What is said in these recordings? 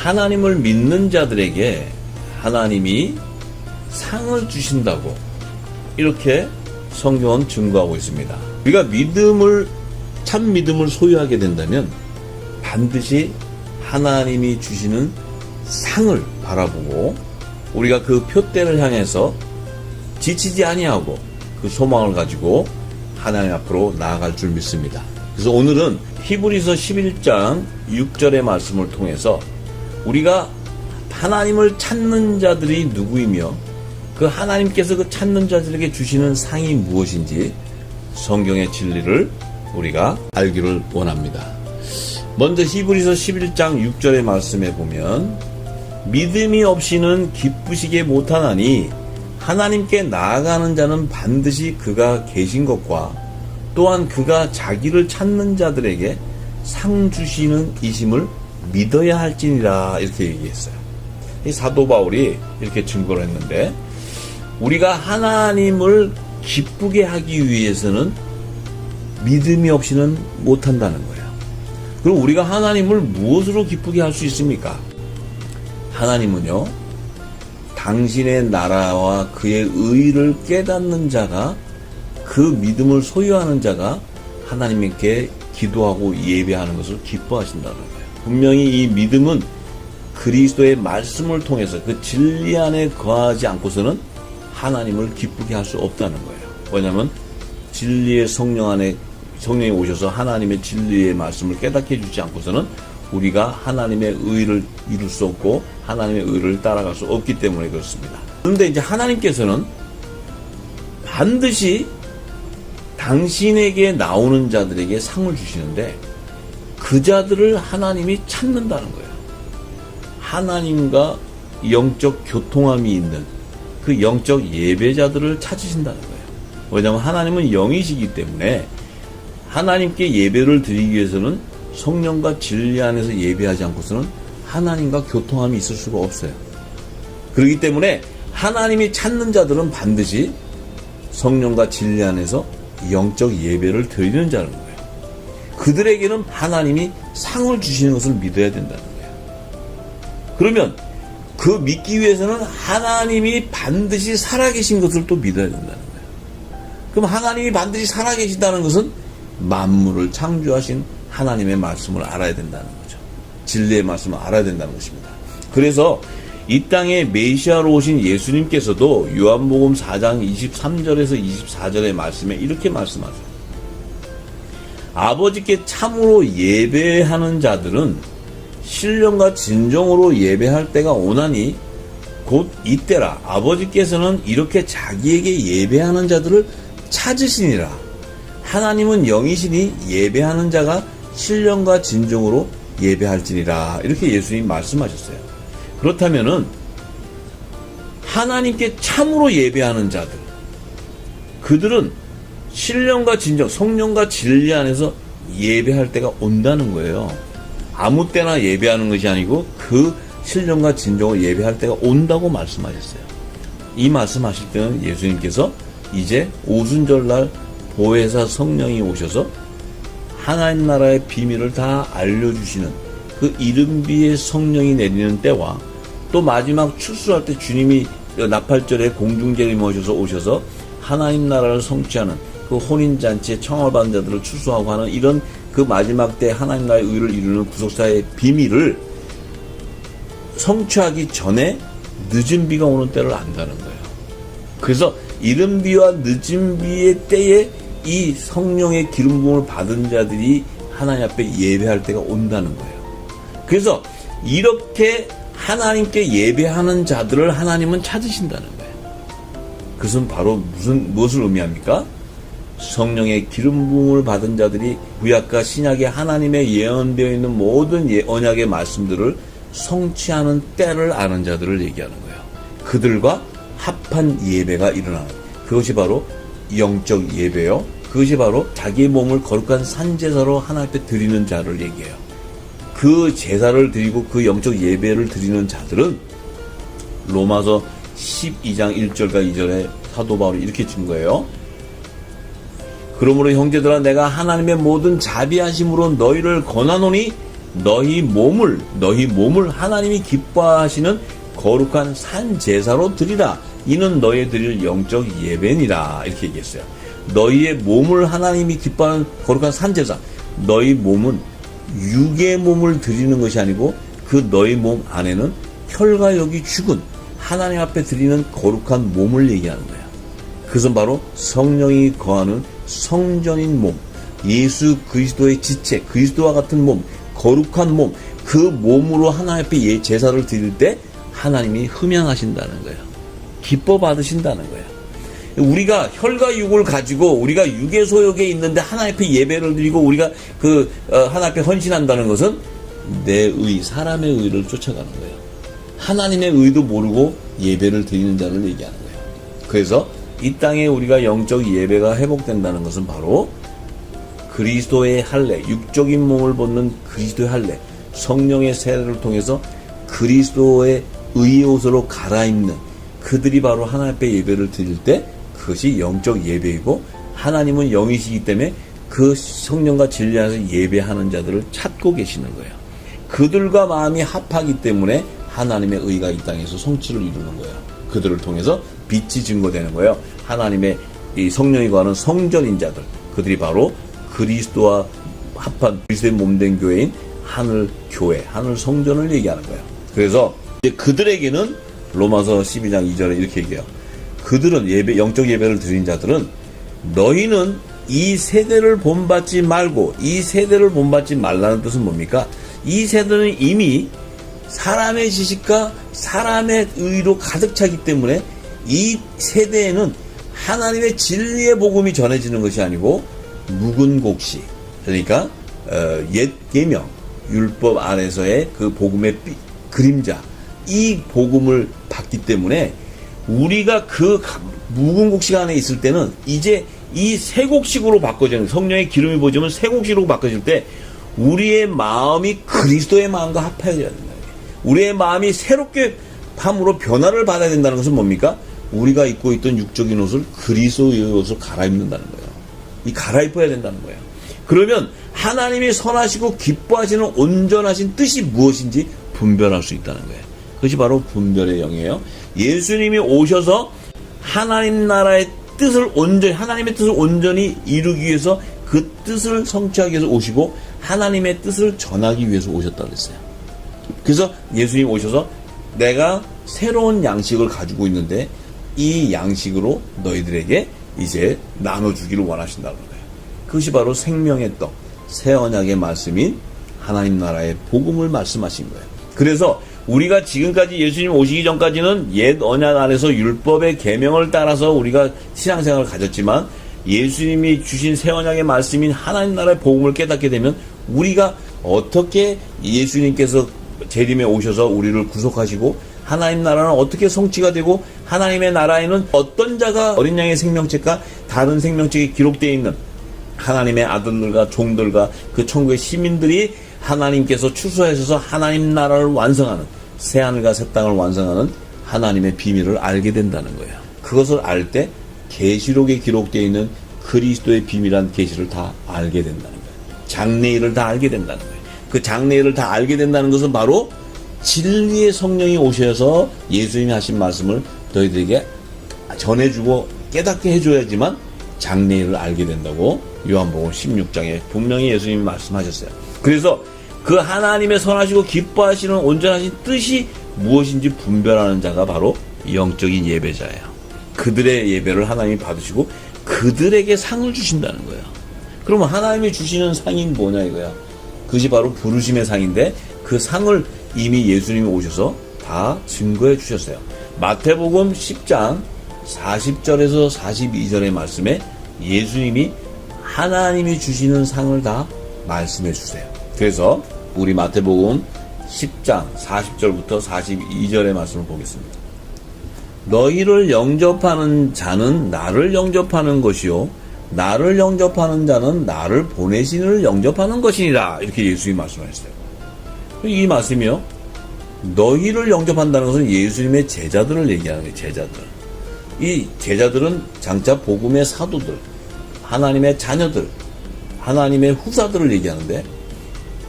하나님을 믿는 자들에게 하나님이 상을 주신다고 이렇게 성경은 증거하고 있습니다. 우리가 참 믿음을 소유하게 된다면 반드시 하나님이 주시는 상을 바라보고 우리가 그 표대를 향해서 지치지 아니하고 그 소망을 가지고 하나님 앞으로 나아갈 줄 믿습니다. 그래서 오늘은 히브리서 11장 6절의 말씀을 통해서 우리가 하나님을 찾는 자들이 누구이며 그 하나님께서 그 찾는 자들에게 주시는 상이 무엇인지 성경의 진리를 우리가 알기를 원합니다. 먼저 히브리서 11장 6절의 말씀에 보면 믿음이 없이는 기쁘시게 못하나니 하나님께 나아가는 자는 반드시 그가 계신 것과 또한 그가 자기를 찾는 자들에게 상 주시는 이심을 믿어야 할지니라 이렇게 얘기했어요. 이 사도 바울이 이렇게 증거를 했는데 우리가 하나님을 기쁘게 하기 위해서는 믿음이 없이는 못한다는 거예요. 그럼 우리가 하나님을 무엇으로 기쁘게 할 수 있습니까? 하나님은요, 당신의 나라와 그의 의를 깨닫는 자가, 그 믿음을 소유하는 자가 하나님께 기도하고 예배하는 것을 기뻐하신다는 거예요. 분명히 이 믿음은 그리스도의 말씀을 통해서 그 진리 안에 거하지 않고서는 하나님을 기쁘게 할 수 없다는 거예요. 왜냐하면 진리의 성령이 오셔서 하나님의 진리의 말씀을 깨닫게 해주지 않고서는 우리가 하나님의 의를 이룰 수 없고 하나님의 의를 따라갈 수 없기 때문에 그렇습니다. 그런데 이제 하나님께서는 반드시 당신에게 나오는 자들에게 상을 주시는데 그 자들을 하나님이 찾는다는 거예요. 하나님과 영적 교통함이 있는 그 영적 예배자들을 찾으신다는 거예요. 왜냐하면 하나님은 영이시기 때문에 하나님께 예배를 드리기 위해서는 성령과 진리 안에서 예배하지 않고서는 하나님과 교통함이 있을 수가 없어요. 그렇기 때문에 하나님이 찾는 자들은 반드시 성령과 진리 안에서 영적 예배를 드리는 자라는 거예요. 그들에게는 하나님이 상을 주시는 것을 믿어야 된다는 거예요. 그러면 그 믿기 위해서는 하나님이 반드시 살아계신 것을 또 믿어야 된다는 거예요. 그럼 하나님이 반드시 살아계신다는 것은 만물을 창조하신 하나님의 말씀을 알아야 된다는 거죠. 진리의 말씀을 알아야 된다는 것입니다. 그래서 이 땅에 메시아로 오신 예수님께서도 요한복음 4장 23절에서 24절의 말씀에 이렇게 말씀하세요. 아버지께 참으로 예배하는 자들은 신령과 진정으로 예배할 때가 오나니 곧 이때라. 아버지께서는 이렇게 자기에게 예배하는 자들을 찾으시니라. 하나님은 영이시니 예배하는 자가 신령과 진정으로 예배할지니라. 이렇게 예수님이 말씀하셨어요. 그렇다면은 하나님께 참으로 예배하는 자들, 그들은 신령과 진정, 성령과 진리 안에서 예배할 때가 온다는 거예요. 아무 때나 예배하는 것이 아니고 그 신령과 진정으로 예배할 때가 온다고 말씀하셨어요. 이 말씀하실 때는 예수님께서 이제 오순절날 보혜사 성령이 오셔서 하나님 나라의 비밀을 다 알려주시는 그 이른비의 성령이 내리는 때와 또 마지막 추수할 때 주님이 나팔절에 공중제림이 오셔서 하나님 나라를 성취하는 그 혼인잔치에 청함을 받은 자들을 추수하고 하는 이런 그 마지막 때 하나님 나라의 의를 이루는 구속사의 비밀을 성취하기 전에 늦은 비가 오는 때를 안다는 거예요. 그래서 이른 비와 늦은 비의 때에 이 성령의 기름 부음을 받은 자들이 하나님 앞에 예배할 때가 온다는 거예요. 그래서 이렇게 하나님께 예배하는 자들을 하나님은 찾으신다는 거예요. 그것은 바로 무엇을 의미합니까? 성령의 기름 부음을 받은 자들이 구약과 신약의 하나님의 예언되어 있는 모든 언약의 말씀들을 성취하는 때를 아는 자들을 얘기하는 거예요. 그들과 합한 예배가 일어나는, 그것이 바로 영적 예배요. 그것이 바로 자기의 몸을 거룩한 산제사로 하나님 앞에 드리는 자를 얘기해요. 그 제사를 드리고 그 영적 예배를 드리는 자들은 로마서 12장 1절과 2절에 사도 바울이 이렇게 준 거예요. 그러므로 형제들아, 내가 하나님의 모든 자비하심으로 너희를 권하노니 너희 몸을 하나님이 기뻐하시는 거룩한 산 제사로 드리라. 이는 너희 드릴 영적 예배니라. 이렇게 얘기했어요. 너희의 몸을 하나님이 기뻐하는 거룩한 산 제사. 너희 몸은 육의 몸을 드리는 것이 아니고 그 너희 몸 안에는 혈과 육이 죽은 하나님 앞에 드리는 거룩한 몸을 얘기하는 거예요. 그것은 바로 성령이 거하는 성전인 몸, 예수 그리스도의 지체, 그리스도와 같은 몸, 거룩한 몸, 그 몸으로 하나님 앞에 제사를 드릴 때 하나님이 흠양하신다는 거예요. 기뻐 받으신다는 거예요. 우리가 혈과 육을 가지고 우리가 육의 소욕에 있는데 하나님 앞에 예배를 드리고 우리가 하나님 앞에 헌신한다는 것은 내 의, 사람의 의를 쫓아가는 거예요. 하나님의 의도 모르고 예배를 드리는 자를 얘기하는 거예요. 그래서 이 땅에 우리가 영적 예배가 회복된다는 것은 바로 그리스도의 할례, 육적인 몸을 벗는 그리스도의 할례, 성령의 세례를 통해서 그리스도의 의의 옷으로 갈아입는 그들이 바로 하나님 앞에 예배를 드릴 때 그것이 영적 예배이고 하나님은 영이시기 때문에 그 성령과 진리 안에서 예배하는 자들을 찾고 계시는 거예요. 그들과 마음이 합하기 때문에 하나님의 의가 이 땅에서 성취를 이루는 거예요. 그들을 통해서 빛이 증거되는 거예요. 하나님의 이 성령이 거하는 성전인 자들, 그들이 바로 그리스도와 합한 그리스도의 몸된 교회인 하늘 교회, 하늘 성전을 얘기하는 거예요. 그래서 이제 그들에게는 로마서 12장 2절에 이렇게 얘기해요. 그들은 영적 예배를 드린 자들은 너희는 이 세대를 본받지 말고, 이 세대를 본받지 말라는 뜻은 뭡니까? 이 세대는 이미 사람의 지식과 사람의 의로 가득 차기 때문에 이 세대에는 하나님의 진리의 복음이 전해지는 것이 아니고 묵은 곡식, 그러니까 옛 계명, 율법 안에서의 그 복음의 그림자, 이 복음을 받기 때문에 우리가 그 묵은 곡식 안에 있을 때는 이제 이 새 곡식으로 바꿔지는, 성령의 기름이 부어지면 새 곡식으로 바꿔질 때 우리의 마음이 그리스도의 마음과 합해져야 된다. 우리의 마음이 새롭게 함으로 변화를 받아야 된다는 것은 뭡니까? 우리가 입고 있던 육적인 옷을 그리스도의 옷을 갈아입는다는 거예요. 이 갈아입어야 된다는 거예요. 그러면 하나님이 선하시고 기뻐하시는 온전하신 뜻이 무엇인지 분별할 수 있다는 거예요. 그것이 바로 분별의 영이에요. 예수님이 오셔서 하나님 나라의 뜻을 온전히, 하나님의 뜻을 온전히 이루기 위해서 그 뜻을 성취하기 위해서 오시고 하나님의 뜻을 전하기 위해서 오셨다고 했어요. 그래서 예수님 오셔서 내가 새로운 양식을 가지고 있는데 이 양식으로 너희들에게 이제 나눠주기를 원하신다는 거예요. 그것이 바로 생명의 떡, 새 언약의 말씀인 하나님 나라의 복음을 말씀하신 거예요. 그래서 우리가 지금까지 예수님 오시기 전까지는 옛 언약 안에서 율법의 계명을 따라서 우리가 신앙생활을 가졌지만 예수님이 주신 새 언약의 말씀인 하나님 나라의 복음을 깨닫게 되면 우리가 어떻게 예수님께서 재림에 오셔서 우리를 구속하시고 하나님 나라는 어떻게 성취가 되고 하나님의 나라에는 어떤 자가 어린 양의 생명책과 다른 생명책에 기록되어 있는 하나님의 아들들과 종들과 그 천국의 시민들이 하나님께서 추수하셔서 하나님 나라를 완성하는, 새하늘과 새 땅을 완성하는 하나님의 비밀을 알게 된다는 거예요. 그것을 알 때 계시록에 기록되어 있는 그리스도의 비밀한 계시를 다 알게 된다는 거예요. 장래일을 다 알게 된다는 거예요. 그 장래일을 다 알게 된다는 것은 바로 진리의 성령이 오셔서 예수님이 하신 말씀을 너희들에게 전해주고 깨닫게 해줘야지만 장래일을 알게 된다고 요한복음 16장에 분명히 예수님이 말씀하셨어요. 그래서 그 하나님의 선하시고 기뻐하시는 온전하신 뜻이 무엇인지 분별하는 자가 바로 영적인 예배자예요. 그들의 예배를 하나님이 받으시고 그들에게 상을 주신다는 거예요. 그러면 하나님이 주시는 상이 뭐냐 이거야. 그것이 바로 부르심의 상인데 그 상을 이미 예수님이 오셔서 다 증거해 주셨어요. 마태복음 10장 40절에서 42절의 말씀에 예수님이 하나님이 주시는 상을 다 말씀해 주세요. 그래서 우리 마태복음 10장 40절부터 42절의 말씀을 보겠습니다. 너희를 영접하는 자는 나를 영접하는 것이요 나를 영접하는 자는 나를 보내신 이를 영접하는 것이니라. 이렇게 예수님이 말씀하셨어요. 이 말씀이요, 너희를 영접한다는 것은 예수님의 제자들을 얘기하는 거예요. 제자들. 이 제자들은 장차 복음의 사도들, 하나님의 자녀들, 하나님의 후사들을 얘기하는데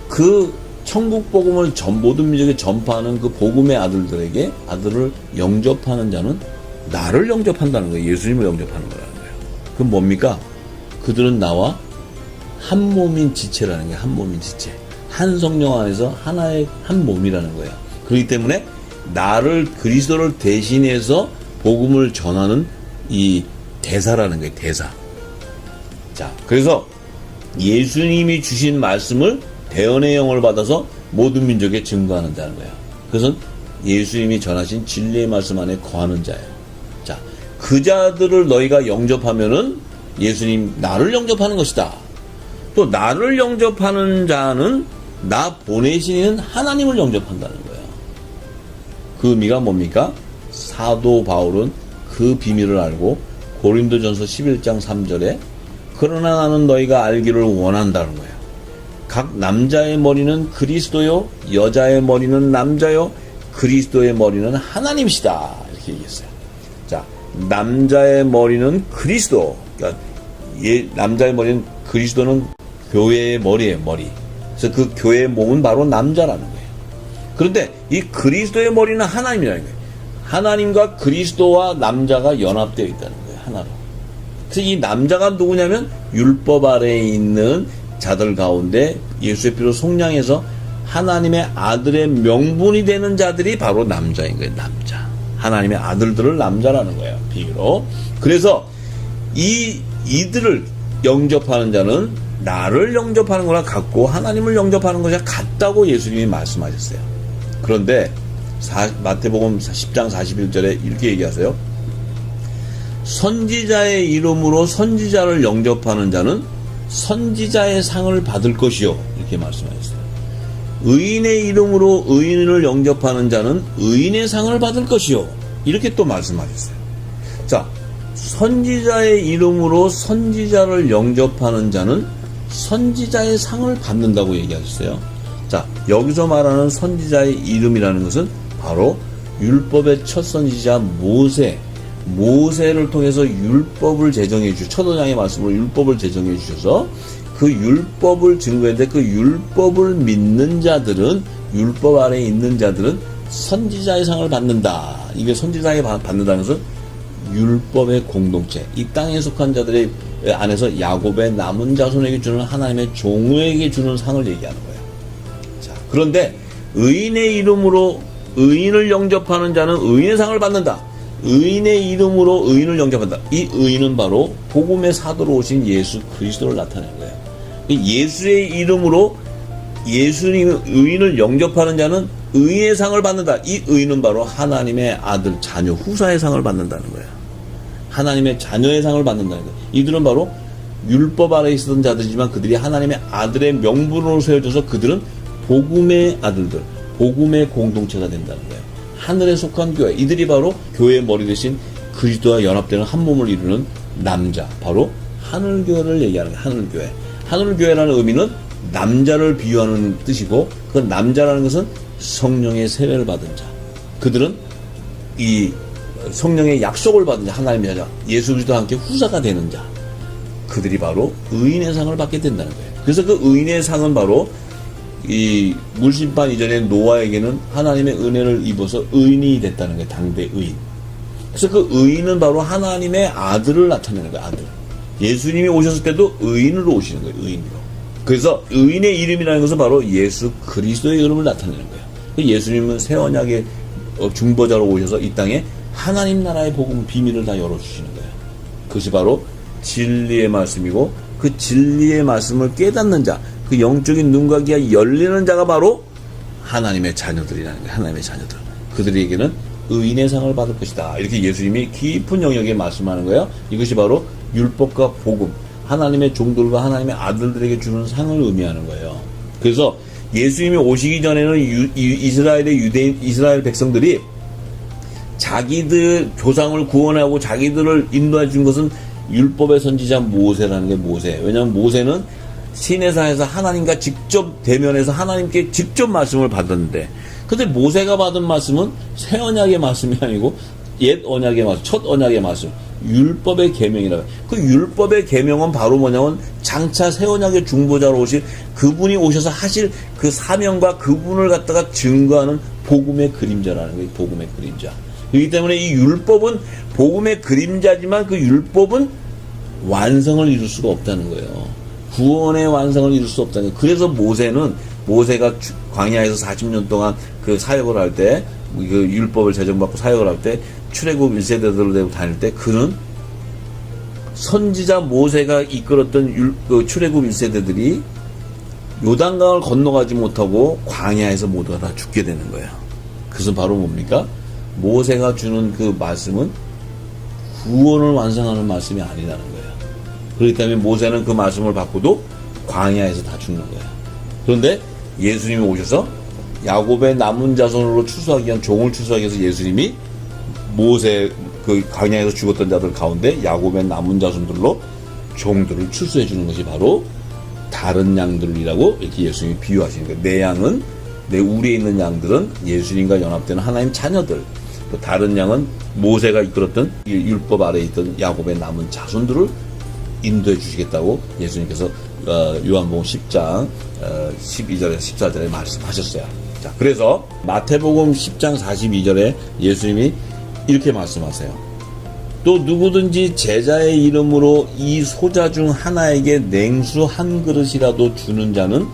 그 천국 복음을 모든 민족에 전파하는 그 복음의 아들들에게 아들을 영접하는 자는 나를 영접한다는 거예요. 예수님을 영접하는 거라는 거예요. 그럼 뭡니까? 그들은 나와 한 몸인 지체라는 게 한 몸인 지체. 한 성령 안에서 하나의 한 몸이라는 거예요. 그렇기 때문에 나를 그리스도를 대신해서 복음을 전하는 이 대사라는 거예요. 대사. 자, 그래서 예수님이 주신 말씀을 대언의 영을 받아서 모든 민족에 증거하는 자는 거예요. 그것은 예수님이 전하신 진리의 말씀 안에 거하는 자예요. 자, 그 자들을 너희가 영접하면은 예수님 나를 영접하는 것이다. 또 나를 영접하는 자는 나 보내신 하나님을 영접한다는 거예요. 그 의미가 뭡니까? 사도 바울은 그 비밀을 알고 고린도전서 11장 3절에 그러나 나는 너희가 알기를 원한다는 거예요. 각 남자의 머리는 그리스도요, 여자의 머리는 남자요, 그리스도의 머리는 하나님이시다. 이렇게 얘기했어요. 자, 남자의 머리는 그리스도. 그러니까 남자의 머리는 그리스도는 교회의 머리예요, 머리. 그래서 그 교회의 몸은 바로 남자라는 거예요. 그런데 이 그리스도의 머리는 하나님이라는 거예요. 하나님과 그리스도와 남자가 연합되어 있다는 거예요, 하나로. 그래서 이 남자가 누구냐면 율법 아래에 있는 자들 가운데 예수의 피로 속량해서 하나님의 아들의 명분이 되는 자들이 바로 남자인 거예요. 남자. 하나님의 아들들을 남자라는 거예요. 비유로. 그래서 이들을 영접하는 자는 나를 영접하는 거랑 같고 하나님을 영접하는 것이 같다고 예수님이 말씀하셨어요. 그런데 마태복음 10장 41절에 이렇게 얘기하세요. 선지자의 이름으로 선지자를 영접하는 자는 선지자의 상을 받을 것이요. 이렇게 말씀하셨어요. 의인의 이름으로 의인을 영접하는 자는 의인의 상을 받을 것이요. 이렇게 또 말씀하셨어요. 자, 선지자의 이름으로 선지자를 영접하는 자는 선지자의 상을 받는다고 얘기하셨어요. 자, 여기서 말하는 선지자의 이름이라는 것은 바로 율법의 첫 선지자 모세를 통해서 율법을 제정해 주셔서 첫 언약의 말씀으로 율법을 제정해 주셔서 그 율법을 증거했는데 그 율법을 믿는 자들은 율법 아래에 있는 자들은 선지자의 상을 받는다. 이게 선지자에 받는다는 것은 율법의 공동체, 이 땅에 속한 자들의 안에서 야곱의 남은 자손에게 주는 하나님의 종에게 주는 상을 얘기하는 거예요. 자, 그런데 의인의 이름으로 의인을 영접하는 자는 의인의 상을 받는다. 의인의 이름으로 의인을 영접한다. 이 의인은 바로 복음의 사도로 오신 예수 그리스도를 나타내는 거예요. 예수의 이름으로 예수님 의인을 영접하는 자는 의인의 상을 받는다. 이 의인은 바로 하나님의 아들, 자녀, 후사의 상을 받는다는 거예요. 하나님의 자녀의 상을 받는다는 거예요. 이들은 바로 율법 아래에 있었던 자들이지만 그들이 하나님의 아들의 명분으로 세워져서 그들은 복음의 아들들, 복음의 공동체가 된다는 거예요. 하늘에 속한 교회, 이들이 바로 교회의 머리 대신 그리스도와 연합되는 한 몸을 이루는 남자, 바로 하늘교회를 얘기하는 거예요. 하늘교회. 하늘교회라는 의미는 남자를 비유하는 뜻이고 그 남자라는 것은 성령의 세례를 받은 자. 그들은 이 성령의 약속을 받은 자, 하나님의 자, 예수 그리스도와 함께 후사가 되는 자. 그들이 바로 의인의 상을 받게 된다는 거예요. 그래서 그 의인의 상은 바로 이 물심판 이전에 노아에게는 하나님의 은혜를 입어서 의인이 됐다는 거예요. 당대 의인. 그래서 그 의인은 바로 하나님의 아들을 나타내는 거예요. 아들. 예수님이 오셨을 때도 의인으로 오시는 거예요. 의인으로. 그래서 의인의 이름이라는 것은 바로 예수 그리스도의 이름을 나타내는 거예요. 예수님은 새 언약의 중보자로 오셔서 이 땅에 하나님 나라의 복음 비밀을 다 열어주시는 거예요. 그것이 바로 진리의 말씀이고 그 진리의 말씀을 깨닫는 자, 그 영적인 눈과 귀가 열리는 자가 바로 하나님의 자녀들이라는 거예요. 하나님의 자녀들. 그들에게는 의인의 상을 받을 것이다. 이렇게 예수님이 깊은 영역에 말씀하는 거예요. 이것이 바로 율법과 복음, 하나님의 종들과 하나님의 아들들에게 주는 상을 의미하는 거예요. 그래서 예수님이 오시기 전에는 이스라엘 백성들이 자기들 조상을 구원하고 자기들을 인도해 준 것은 율법의 선지자 모세라는 게 모세. 왜냐하면 모세는 시내산에서 하나님과 직접 대면해서 하나님께 직접 말씀을 받았는데, 근데 모세가 받은 말씀은 새 언약의 말씀이 아니고 옛 언약의 말씀, 첫 언약의 말씀, 율법의 계명이라고. 그 율법의 계명은 바로 뭐냐면 장차 새 언약의 중보자로 오실 그분이 오셔서 하실 그 사명과 그분을 갖다가 증거하는 복음의 그림자라는 거예요. 복음의 그림자. 그렇기 때문에 이 율법은 복음의 그림자지만 그 율법은 완성을 이룰 수가 없다는 거예요. 구원의 완성을 이룰 수 없다는 거예요. 그래서 모세가 광야에서 40년 동안 그 사역을 할 때, 그 율법을 제정받고 사역을 할 때, 출애굽 1세대들로 되고 다닐 때, 그는 선지자 모세가 이끌었던 그 출애굽 1세대들이 요단강을 건너가지 못하고 광야에서 모두가 다 죽게 되는 거예요. 그것은 바로 뭡니까? 모세가 주는 그 말씀은 구원을 완성하는 말씀이 아니라는 거예요. 그렇기 때문에 모세는 그 말씀을 받고도 광야에서 다 죽는 거예요. 그런데 예수님이 오셔서 야곱의 남은 자손으로 추수하기 위한 종을 추수하기 위해서 예수님이 모세 그 광야에서 죽었던 자들 가운데 야곱의 남은 자손들로 종들을 추수해 주는 것이 바로 다른 양들이라고 이렇게 예수님이 비유하시는 거예요. 내 양은 내 우리에 있는 양들은 예수님과 연합되는 하나님 자녀들. 또 다른 양은 모세가 이끌었던 율법 아래에 있던 야곱의 남은 자손들을 인도해 주시겠다고 예수님께서 요한복음 10장 12절에서 14절에 말씀하셨어요. 자, 그래서 마태복음 10장 42절에 예수님이 이렇게 말씀하세요. 또 누구든지 제자의 이름으로 이 소자 중 하나에게 냉수 한 그릇이라도 주는 자는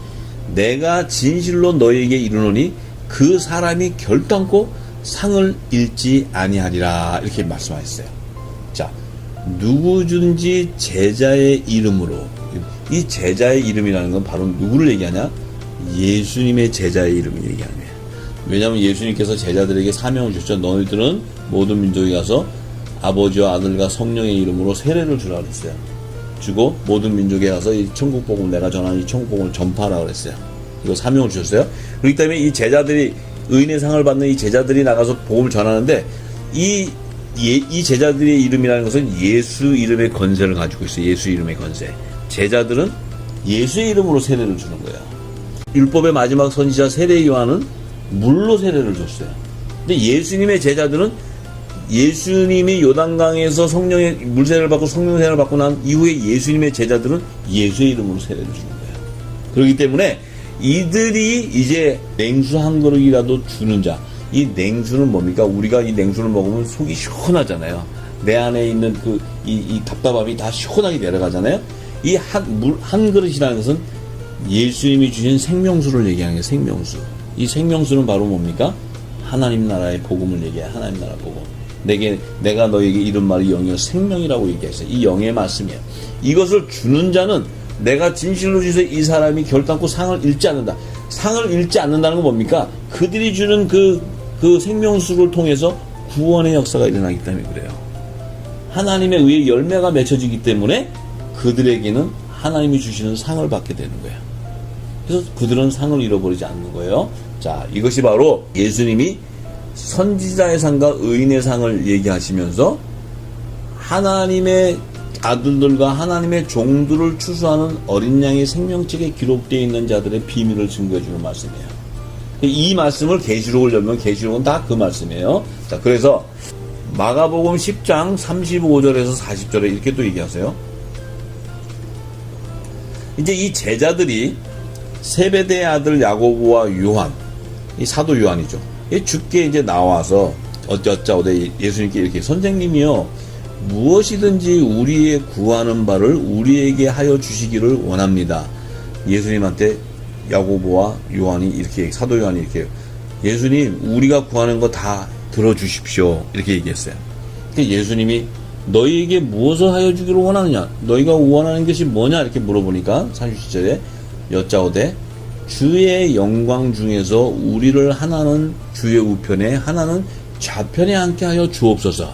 내가 진실로 너희에게 이르노니 그 사람이 결단코 상을 잃지 아니하리라. 이렇게 말씀하셨어요. 자, 누구든지 제자의 이름으로, 이 제자의 이름이라는 건 바로 누구를 얘기하냐? 예수님의 제자의 이름을 얘기하는 거예요. 왜냐하면 예수님께서 제자들에게 사명을 주셨죠. 너희들은 모든 민족에 가서 아버지와 아들과 성령의 이름으로 세례를 주라 그랬어요. 주고 모든 민족에 가서 이 천국 복음을 내가 전하는 이 천국 복음을 전파하라 그랬어요. 이거 사명을 주셨어요. 그렇기 때문에 이 제자들이 의인의 상을 받는 이 제자들이 나가서 복음을 전하는데 이 제자들의 이름이라는 것은 예수 이름의 건세를 가지고 있어요. 예수 이름의 건세. 제자들은 예수의 이름으로 세례를 주는 거예요. 율법의 마지막 선지자 세례 요한은 물로 세례를 줬어요. 근데 예수님의 제자들은 예수님이 요단강에서 성령의 물세례를 받고 성령 세례를 받고 난 이후에 예수님의 제자들은 예수의 이름으로 세례를 주는 거예요. 그렇기 때문에 이들이 이제 냉수 한 그릇이라도 주는 자. 이 냉수는 뭡니까? 우리가 이 냉수를 먹으면 속이 시원하잖아요. 내 안에 있는 이 답답함이 다 시원하게 내려가잖아요. 이 물 한 그릇이라는 것은 예수님이 주신 생명수를 얘기하는 게 생명수. 이 생명수는 바로 뭡니까? 하나님 나라의 복음을 얘기해. 하나님 나라 복음. 내가 너에게 이런 말이 영이요 생명이라고 얘기했어요. 이 영의 말씀이에요. 이것을 주는 자는 내가 진실로 주셔서 이 사람이 결단코 상을 잃지 않는다. 상을 잃지 않는다는 건 뭡니까? 그들이 주는 그 생명수를 통해서 구원의 역사가 일어나기 때문에 그래요. 하나님에 의해 열매가 맺혀지기 때문에 그들에게는 하나님이 주시는 상을 받게 되는 거예요. 그래서 그들은 상을 잃어버리지 않는 거예요. 자, 이것이 바로 예수님이 선지자의 상과 의인의 상을 얘기하시면서 하나님의 아들들과 하나님의 종들을 추수하는 어린 양의 생명책에 기록되어 있는 자들의 비밀을 증거해 주는 말씀이에요. 이 말씀을 계시록을 열면 계시록은 다 그 말씀이에요. 자, 그래서 마가복음 10장 35절에서 40절에 이렇게 또 얘기하세요. 이제 이 제자들이 세베대의 아들 야고보와 요한, 이 사도 요한이죠. 주께 이제 나와서 어쩌오되 예수님께 이렇게 선생님이요 무엇이든지 우리의 구하는 바를 우리에게 하여 주시기를 원합니다. 예수님한테 야고보와 요한이 이렇게 사도 요한이 이렇게 예수님 우리가 구하는 거 다 들어주십시오 이렇게 얘기했어요. 예수님이 너희에게 무엇을 하여 주기를 원하느냐 너희가 원하는 것이 뭐냐 이렇게 물어보니까 37절에 여짜오되 주의 영광 중에서 우리를 하나는 주의 우편에 하나는 좌편에 앉게 하여 주옵소서.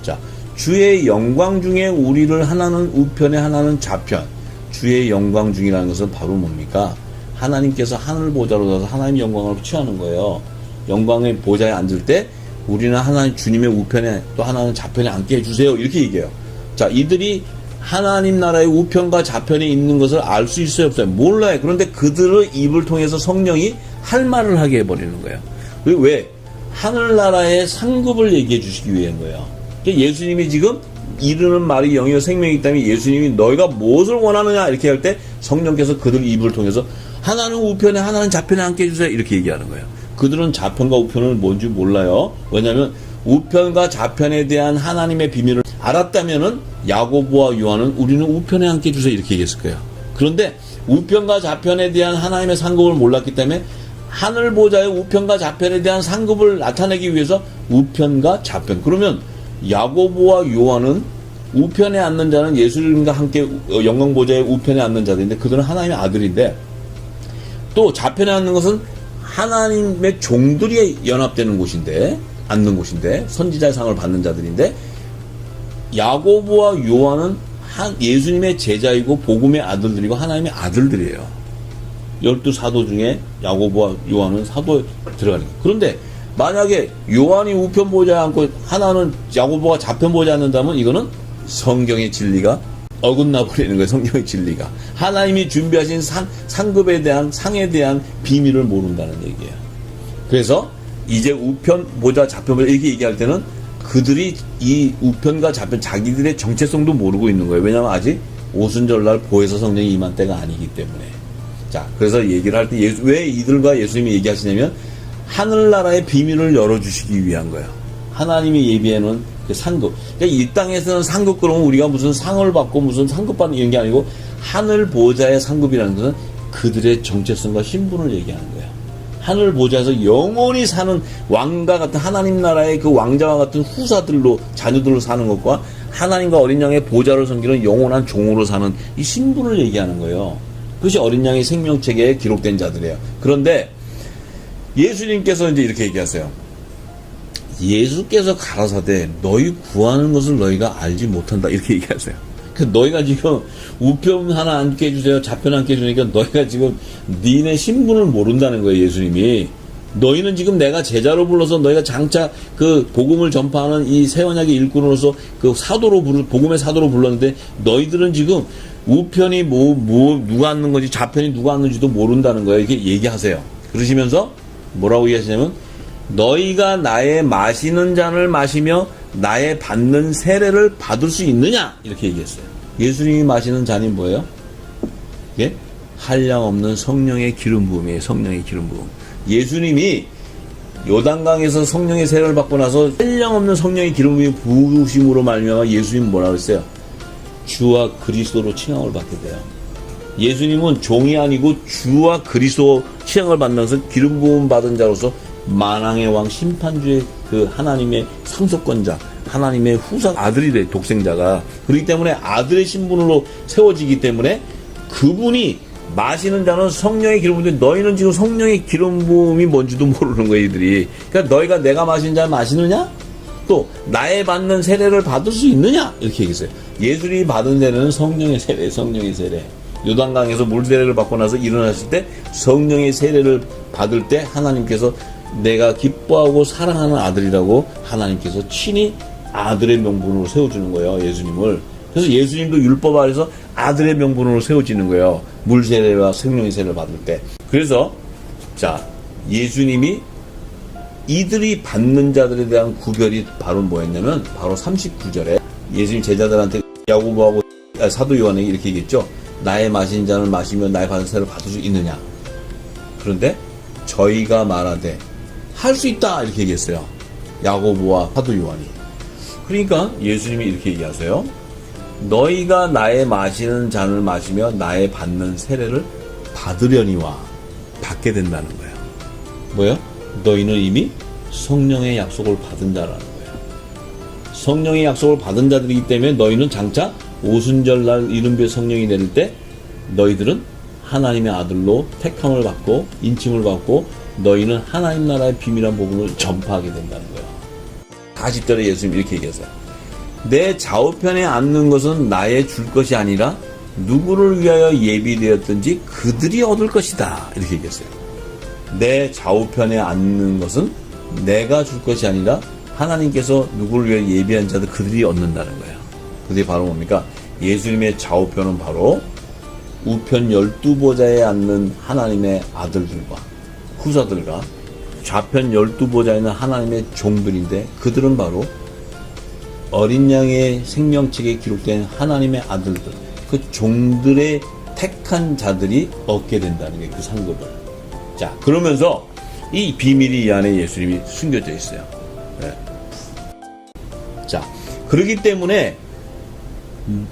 자, 주의 영광 중에 우리를 하나는 우편에 하나는 좌편. 주의 영광 중이라는 것은 바로 뭡니까? 하나님께서 하늘 보좌로 서서 하나님 영광을 취하는 거예요. 영광의 보좌에 앉을 때 우리는 하나님 주님의 우편에 또 하나는 좌편에 앉게 해주세요. 이렇게 얘기해요. 자, 이들이 하나님 나라의 우편과 좌편에 있는 것을 알 수 있어요, 없어요? 몰라요. 그런데 그들의 입을 통해서 성령이 할 말을 하게 해버리는 거예요. 왜? 하늘나라의 상급을 얘기해 주시기 위한 거예요. 예수님이 지금 이르는 말이 영이요 생명이기 때문에 예수님이 너희가 무엇을 원하느냐 이렇게 할 때 성령께서 그들 입을 통해서 하나는 우편에 하나는 좌편에 함께 해주세요 이렇게 얘기하는 거예요. 그들은 좌편과 우편은 뭔지 몰라요. 왜냐하면 우편과 좌편에 대한 하나님의 비밀을 알았다면은 야고보와 요한은 우리는 우편에 함께 해주세요 이렇게 얘기했을 거예요. 그런데 우편과 좌편에 대한 하나님의 상급을 몰랐기 때문에 하늘 보좌의 우편과 좌편에 대한 상급을 나타내기 위해서 우편과 좌편. 그러면 야고보와 요한은 우편에 앉는 자는 예수님과 함께 영광 보좌의 우편에 앉는 자들인데 그들은 하나님의 아들인데 또 좌편에 앉는 것은 하나님의 종들이 연합되는 곳인데 앉는 곳인데 선지자의 상을 받는 자들인데 야고보와 요한은 예수님의 제자이고 복음의 아들들이고 하나님의 아들들이에요. 12사도 중에 야고보와 요한은 사도에 들어가는 거예요. 그런데 만약에 요한이 우편 보좌에 앉고 하나는 야고보가 좌편 보좌에 앉는다면 이거는 성경의 진리가 어긋나 버리는 거예요. 성경의 진리가. 하나님이 준비하신 상급에 대한 상에 대한 비밀을 모른다는 얘기예요. 그래서 이제 우편 보좌 좌편 보좌 이렇게 얘기할 때는 그들이 이 우편과 좌편 자기들의 정체성도 모르고 있는 거예요. 왜냐하면 아직 오순절날 보혜사 성령이 임한 때가 아니기 때문에. 자, 그래서 얘기를 할 때 왜 이들과 예수님이 얘기하시냐면 하늘나라의 비밀을 열어주시기 위한 거예요. 하나님이 예비해놓은 그 상급. 그러니까 이 땅에서는 상급 그러면 우리가 무슨 상을 받고 무슨 상급 받는 이런 게 아니고 하늘 보좌의 상급이라는 것은 그들의 정체성과 신분을 얘기하는 거예요. 하늘 보좌에서 영원히 사는 왕과 같은 하나님 나라의 그 왕자와 같은 후사들로 자녀들로 사는 것과 하나님과 어린 양의 보좌를 섬기는 영원한 종으로 사는 이 신분을 얘기하는 거예요. 그것이 어린 양의 생명책에 기록된 자들이에요. 그런데 예수님께서 이제 이렇게 얘기하세요. 예수께서 가라사대 너희 구하는 것을 너희가 알지 못한다 이렇게 얘기하세요. 너희가 지금 우편 하나 앉게 해주세요. 좌편 앉게 해주니까 너희가 지금 니네 신분을 모른다는 거예요. 예수님이. 너희는 지금 내가 제자로 불러서 너희가 장차 그 복음을 전파하는 이 새 언약의 일꾼으로서 그 복음의 사도로 불렀는데 너희들은 지금 우편이 누가 앉는 건지 좌편이 누가 앉는지도 모른다는 거예요. 이렇게 얘기하세요. 그러시면서 뭐라고 얘기하시냐면 너희가 나의 마시는 잔을 마시며 나의 받는 세례를 받을 수 있느냐 이렇게 얘기했어요. 예수님이 마시는 잔이 뭐예요? 예? 한량 없는 성령의 기름 부음이에요. 성령의 기름 부음. 예수님이 요단강에서 성령의 세례를 받고 나서 한량 없는 성령의 기름 부음이 부으심으로 말미암아 예수님 뭐라고 했어요? 주와 그리스도로 칭함을 받게 돼요. 예수님은 종이 아니고 주와 그리스도 칭함을 받는 것은 기름 부음 받은 자로서 만왕의 왕 심판주의 그 하나님의 상속권자 하나님의 후사 아들이 돼 독생자가 그렇기 때문에 아들의 신분으로 세워지기 때문에 그분이 마시는 자는 성령의 기름 부음인데 너희는 지금 성령의 기름 부음이 뭔지도 모르는 거예요. 이들이. 그러니까 너희가 내가 마신 잔 마시느냐 또 나의 받는 세례를 받을 수 있느냐 이렇게 얘기했어요. 예수님이 받은 세례는 성령의 세례 성령의 세례. 요단강에서 물 세례를 받고 나서 일어났을 때 성령의 세례를 받을 때 하나님께서 내가 기뻐하고 사랑하는 아들이라고 하나님께서 친히 아들의 명분으로 세워주는 거예요. 예수님을. 그래서 예수님도 율법 아래서 아들의 명분으로 세워지는 거예요. 물 세례와 성령의 세례를 받을 때. 그래서 자 예수님이 이들이 받는 자들에 대한 구별이 바로 뭐였냐면 바로 39절에 예수님 제자들한테 야고보하고 사도 요한에게 이렇게 얘기했죠. 나의 마신 잔을 마시면 나의 받은 세례를 받을 수 있느냐. 그런데 저희가 말하되 할 수 있다 이렇게 얘기했어요. 야고보와 사도 요한이. 그러니까 예수님이 이렇게 얘기하세요. 너희가 나의 마시는 잔을 마시며 나의 받는 세례를 받으려니와 받게 된다는 거예요. 뭐예요? 너희는 이미 성령의 약속을 받은 자라는 거예요. 성령의 약속을 받은 자들이기 때문에 너희는 장차 오순절날 이른배 성령이 내릴 때 너희들은 하나님의 아들로 택함을 받고 인침을 받고 너희는 하나님 나라의 비밀한 복음을 전파하게 된다는 거예요. 40절에 예수님이 이렇게 얘기했어요. 내 좌우편에 앉는 것은 나의 줄 것이 아니라 누구를 위하여 예비되었든지 그들이 얻을 것이다. 이렇게 얘기했어요. 내 좌우편에 앉는 것은 내가 줄 것이 아니라 하나님께서 누구를 위하여 예비한 자들 그들이 얻는다는 거예요. 그게 바로 뭡니까? 예수님의 좌우편은 바로 우편 12보좌에 앉는 하나님의 아들들과 후사들과 좌편 12보좌에 있는 하나님의 종들인데 그들은 바로 어린 양의 생명책에 기록된 하나님의 아들들, 그 종들의 택한 자들이 얻게 된다는 게 그 상급을. 자, 그러면서 이 비밀이 이 안에 예수님이 숨겨져 있어요. 네. 자, 그렇기 때문에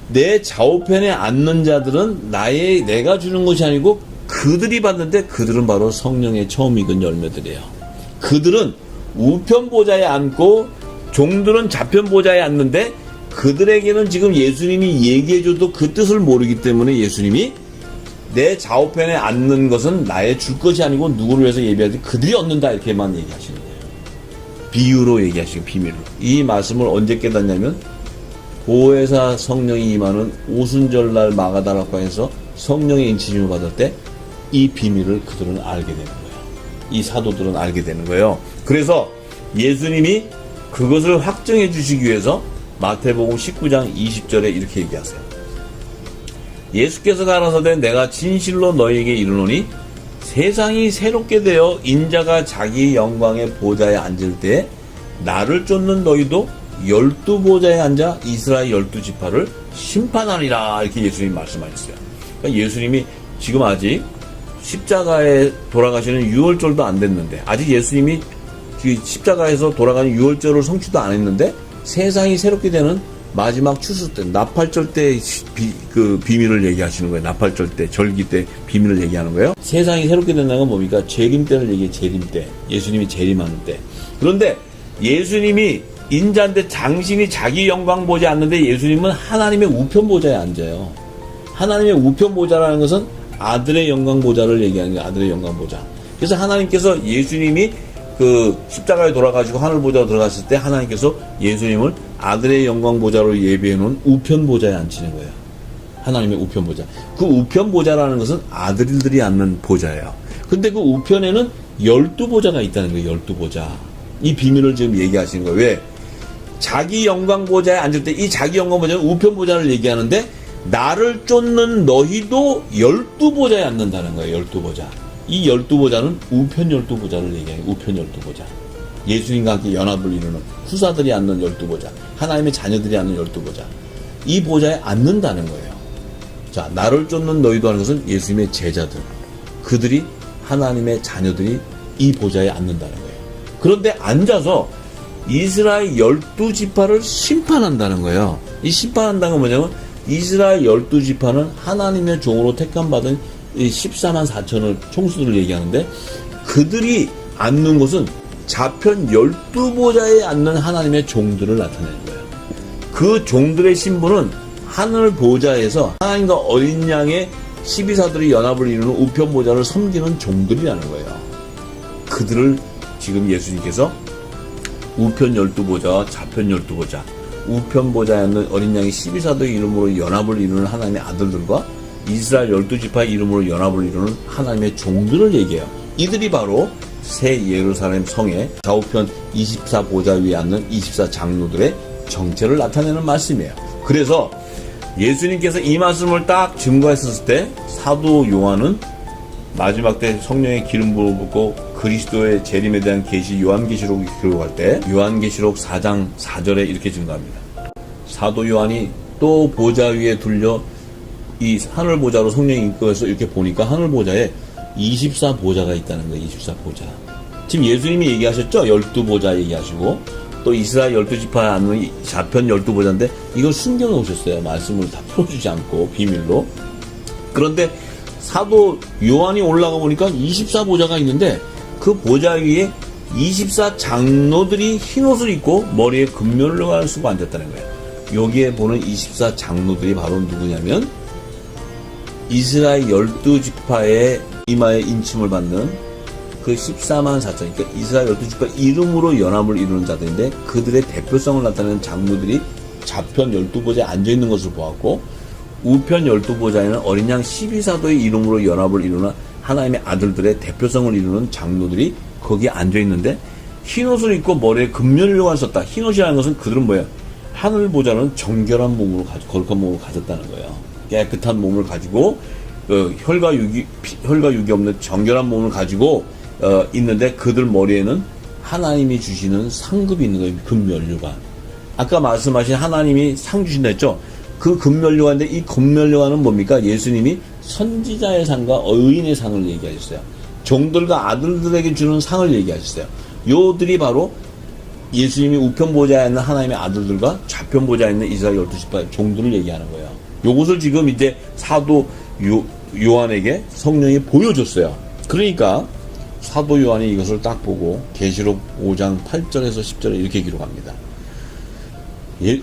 내 좌우편에 앉는 자들은 내가 주는 것이 아니고 그들이 받는데, 그들은 바로 성령의 처음 익은 열매들이에요. 그들은 우편 보좌에 앉고 종들은 좌편 보좌에 앉는데, 그들에게는 지금 예수님이 얘기해줘도 그 뜻을 모르기 때문에 예수님이 내 좌우편에 앉는 것은 나의 줄 것이 아니고 누구를 위해서 예비하지 그들이 얻는다, 이렇게만 얘기하시는 거예요. 비유로 얘기하시고 비밀로. 이 말씀을 언제 깨닫냐면 보혜사 성령이 임하는 오순절날 마가다락방에서 성령의 인치심을 받을 때 이 비밀을 그들은 알게 되는 거예요. 이 사도들은 알게 되는 거예요. 그래서 예수님이 그것을 확정해 주시기 위해서 마태복음 19장 20절에 이렇게 얘기하세요. 예수께서 가라사대 내가 진실로 너희에게 이르노니 세상이 새롭게 되어 인자가 자기 영광의 보좌에 앉을 때 나를 쫓는 너희도 12보좌에 앉아 이스라엘 12지파를 심판하리라, 이렇게 예수님이 말씀하셨어요. 그러니까 예수님이 지금 아직 십자가에 돌아가시는 유월절도 안 됐는데, 아직 예수님이 십자가에서 돌아가는 유월절을 성취도 안 했는데 세상이 새롭게 되는 마지막 추수 때, 나팔절 때 그 비밀을 얘기하시는 거예요. 나팔절 때, 절기 때 비밀을 얘기하는 거예요. 세상이 새롭게 된다는 건 뭡니까? 재림 때를 얘기해. 재림 때. 예수님이 재림하는 때. 그런데 예수님이 인자인데 장신이 자기 영광 보지 않는데 예수님은 하나님의 우편 보좌에 앉아요. 하나님의 우편 보좌라는 것은 아들의 영광 보좌를 얘기하는 거예요. 아들의 영광 보좌. 그래서 하나님께서 예수님이 그 십자가에 돌아가시고 하늘 보좌로 들어갔을 때 하나님께서 예수님을 아들의 영광 보좌로 예비해 놓은 우편 보좌에 앉히는 거예요. 하나님의 우편 보좌. 그 우편 보좌라는 것은 아들들이 앉는 보좌예요. 근데 그 우편에는 12보좌가 있다는 거예요. 12보좌. 이 비밀을 지금 얘기하시는 거예요. 왜? 자기 영광 보좌에 앉을 때 이 자기 영광 보좌는 우편 보좌를 얘기하는데, 나를 쫓는 너희도 12보좌에 앉는다는 거예요. 12보좌. 이 12보좌는 우편 12보좌를 얘기해요. 우편 12보좌. 예수님과 함께 연합을 이루는 후사들이 앉는 12보좌. 하나님의 자녀들이 앉는 12보좌. 이 보좌에 앉는다는 거예요. 자, 나를 쫓는 너희도 하는 것은 예수님의 제자들. 그들이 하나님의 자녀들이 이 보좌에 앉는다는 거예요. 그런데 앉아서 이스라엘 12지파를 심판한다는 거예요. 이 심판한다는 건 뭐냐면 이스라엘 12지파는 하나님의 종으로 택함받은 14만 4천을 총수들을 얘기하는데, 그들이 앉는 곳은 좌편 12보좌에 앉는 하나님의 종들을 나타내는 거예요. 그 종들의 신분은 하늘 보좌에서 하나님과 어린 양의 12사들이 연합을 이루는 우편 보좌를 섬기는 종들이라는 거예요. 그들을 지금 예수님께서 우편 12보좌와 좌편 12보좌, 우편 보좌에 앉는 어린 양의 12사도의 이름으로 연합을 이루는 하나님의 아들들과 이스라엘 12지파의 이름으로 연합을 이루는 하나님의 종들을 얘기해요. 이들이 바로 새 예루살렘 성의 좌우편 24보좌 위에 앉는 24장로들의 정체를 나타내는 말씀이에요. 그래서 예수님께서 이 말씀을 딱 증거했었을 때 사도 요한은 마지막 때 성령의 기름 부어 붓고 그리스도의 재림에 대한 계시 요한계시록을 기록할 때 요한계시록 4장 4절에 이렇게 증거합니다. 사도 요한이 또 보좌 위에 둘려 이 하늘 보좌로 성령이 이끌어서 이렇게 보니까 하늘 보좌에 24보좌가 있다는 거예요. 24보좌. 지금 예수님이 얘기하셨죠? 12보좌 얘기하시고 또 이스라엘 12지파에 앉는 좌편 12보좌인데 이걸 숨겨놓으셨어요. 말씀을 다 풀어주지 않고 비밀로. 그런데 사도 요한이 올라가 보니까 24보좌가 있는데 그 보좌 위에 24장로들이 흰옷을 입고 머리에 금면을 쓰고 앉았다는 거예요. 여기에 보는 24장로들이 바로 누구냐면 이스라엘 12지파의 이마에 인침을 받는 그 14만 4천, 그러니까 이스라엘 12지파 이름으로 연합을 이루는 자들인데 그들의 대표성을 나타내는 장로들이 좌편 12보좌에 앉아있는 것을 보았고 우편 12보좌에는 어린 양 12사도의 이름으로 연합을 이루는 하나님의 아들들의 대표성을 이루는 장로들이 거기에 앉아있는데 흰옷을 입고 머리에 금면을 썼다. 흰옷이라는 것은 그들은 뭐예요? 하늘 보좌는 정결한 몸으로 거룩한 몸을 가졌다는 거예요. 깨끗한 몸을 가지고 혈과 육이 없는 정결한 몸을 가지고 있는데 그들 머리에는 하나님이 주시는 상급이 있는 거예요. 금면류관. 아까 말씀하신 하나님이 상 주신다 했죠. 그 금면류관인데 이 금면류관은 뭡니까? 예수님이 선지자의 상과 의인의 상을 얘기하셨어요. 종들과 아들들에게 주는 상을 얘기하셨어요. 요들이 바로 예수님이 우편 보좌에 있는 하나님의 아들들과 좌편 보좌에 있는 이스라엘 12지파 종들을 얘기하는 거예요. 요것을 지금 이제 사도 요한에게 성령이 보여줬어요. 그러니까 사도 요한이 이것을 딱 보고 계시록 5장 8절에서 10절에 이렇게 기록합니다.